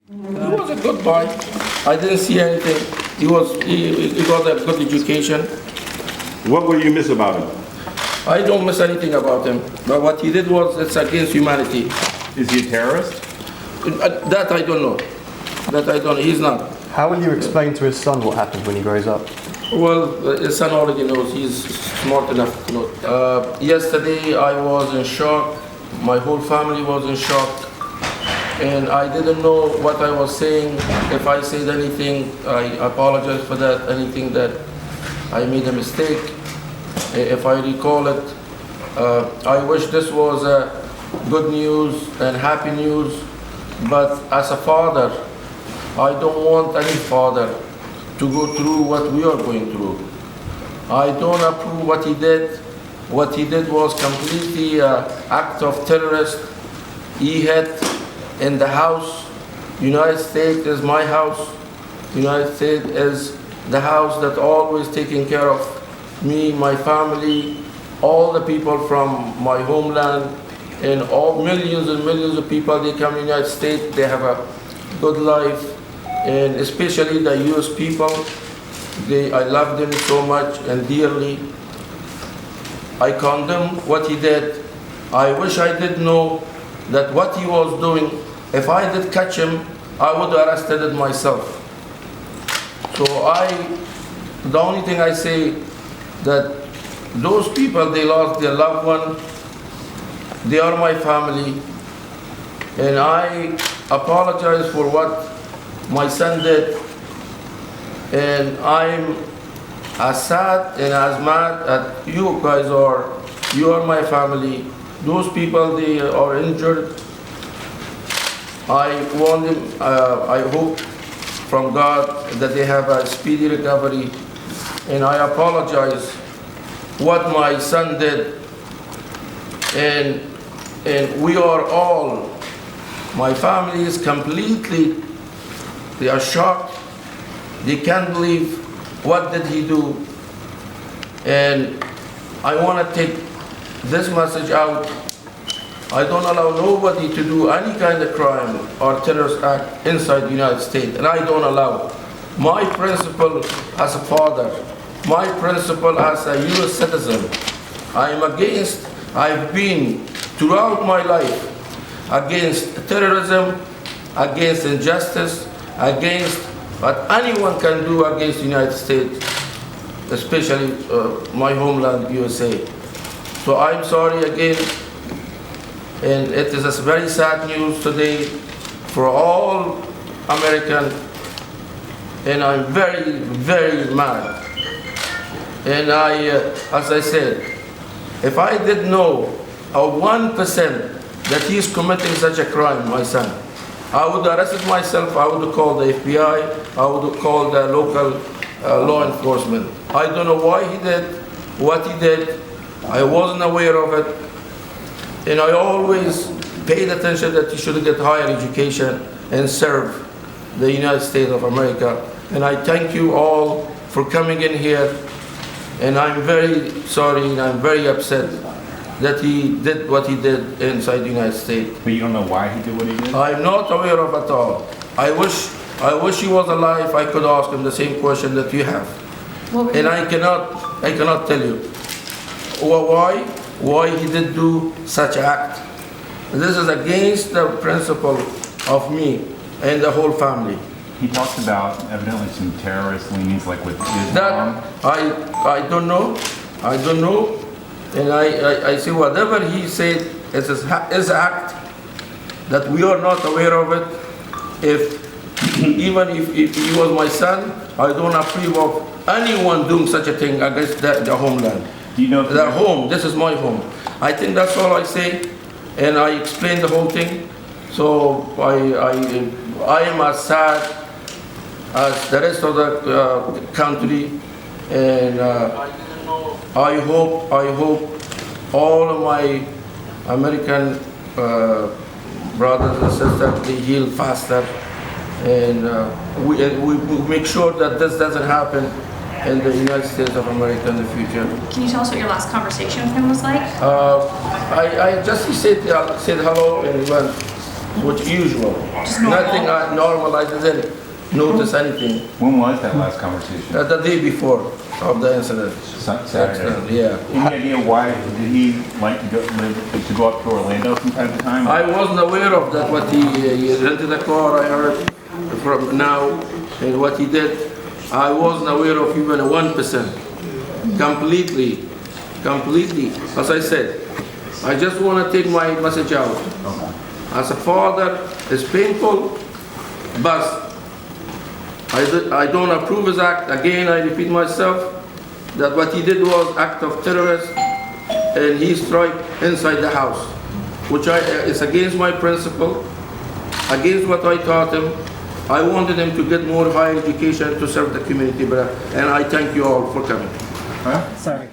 He was a good boy. I didn't see anything. He got a good education. What will you miss about him? I don't miss anything about him. But what he did was, it's against humanity. Is he a terrorist? That I don't know. That I don't know. He's not. How will you explain to his son what happened when he grows up? Well, his son already knows. He's smart enough to know. Yesterday I was in shock. My whole family was in shock. And I didn't know what I was saying. If I said anything, I apologize for that. Anything that I made a mistake, if I recall it. I wish this was good news and happy news, but as a father, I don't want any father to go through what we are going through. I don't approve what he did. What he did was completely an act of terrorist. He had in the house, United States is my house. United States is the house that always taking care of me, my family, all the people from my homeland, and all millions and millions of people, they come to the United States, they have a good life, and especially the US people, I love them so much and dearly. I condemn what he did. I wish I did know that what he was doing, if I did catch him, I would have arrested it myself. So the only thing I say, that those people, they lost their loved one, they are my family, and I apologize for what my son did, and I'm as sad and as mad at you guys are. You are my family. Those people, they are injured. I want them, I hope from God that they have a speedy recovery, and I apologize what my son did, and we are all, my family is completely, they are shocked. They can't believe what did he do. And I want to take this message out. I don't allow nobody to do any kind of crime or terrorist act inside the United States, and I don't allow. My principle as a father, my principle as a US citizen, I've been throughout my life against terrorism, against injustice, against what anyone can do against the United States, especially my homeland, USA. So I'm sorry again, and it is a very sad news today for all Americans, and I'm very, very mad. And as I said, if I did know a 1% that he's committing such a crime, my son, I would arrest myself, I would call the FBI, I would call the local law enforcement. I don't know why he did what he did. I wasn't aware of it. And I always paid attention that he should get higher education and serve the United States of America. And I thank you all for coming in here. And I'm very sorry and I'm very upset that he did what he did inside the United States. But you don't know why he did what he did? I'm not aware of at all. I wish he was alive. I could ask him the same question that you have. And I cannot tell you why he did do such act. This is against the principle of me and the whole family. He talks about evidently some terrorist leanings, like with Islam. That I don't know. I don't know. And I say whatever he said is his act, that we are not aware of it. Even if he was my son, I don't approve of anyone doing such a thing against the homeland. Do you know their home? This is my home. I think that's all I say, and I explain the whole thing. So I am as sad as the rest of the country, and I hope all of my American brothers and sisters, they heal faster, and we make sure that this doesn't happen in the United States of America in the future. Can you tell us what your last conversation with him was like? I just said hello and went. which usual. Nothing normal, I didn't notice anything. When was that last conversation? The day before of the incident. Saturday. Yeah. Any idea why did he like to go up to Orlando from time to time? I wasn't aware of that, what he rented a car, I heard from now, and what he did. I wasn't aware of even 1%. Completely. As I said, I just want to take my message out. As a father, it's painful, but I don't approve his act. Again, I repeat myself, that what he did was act of terrorist, and he struck inside the house, which is against my principle, against what I taught him. I wanted him to get more higher education to serve the community better, and I thank you all for coming. Huh? Sorry.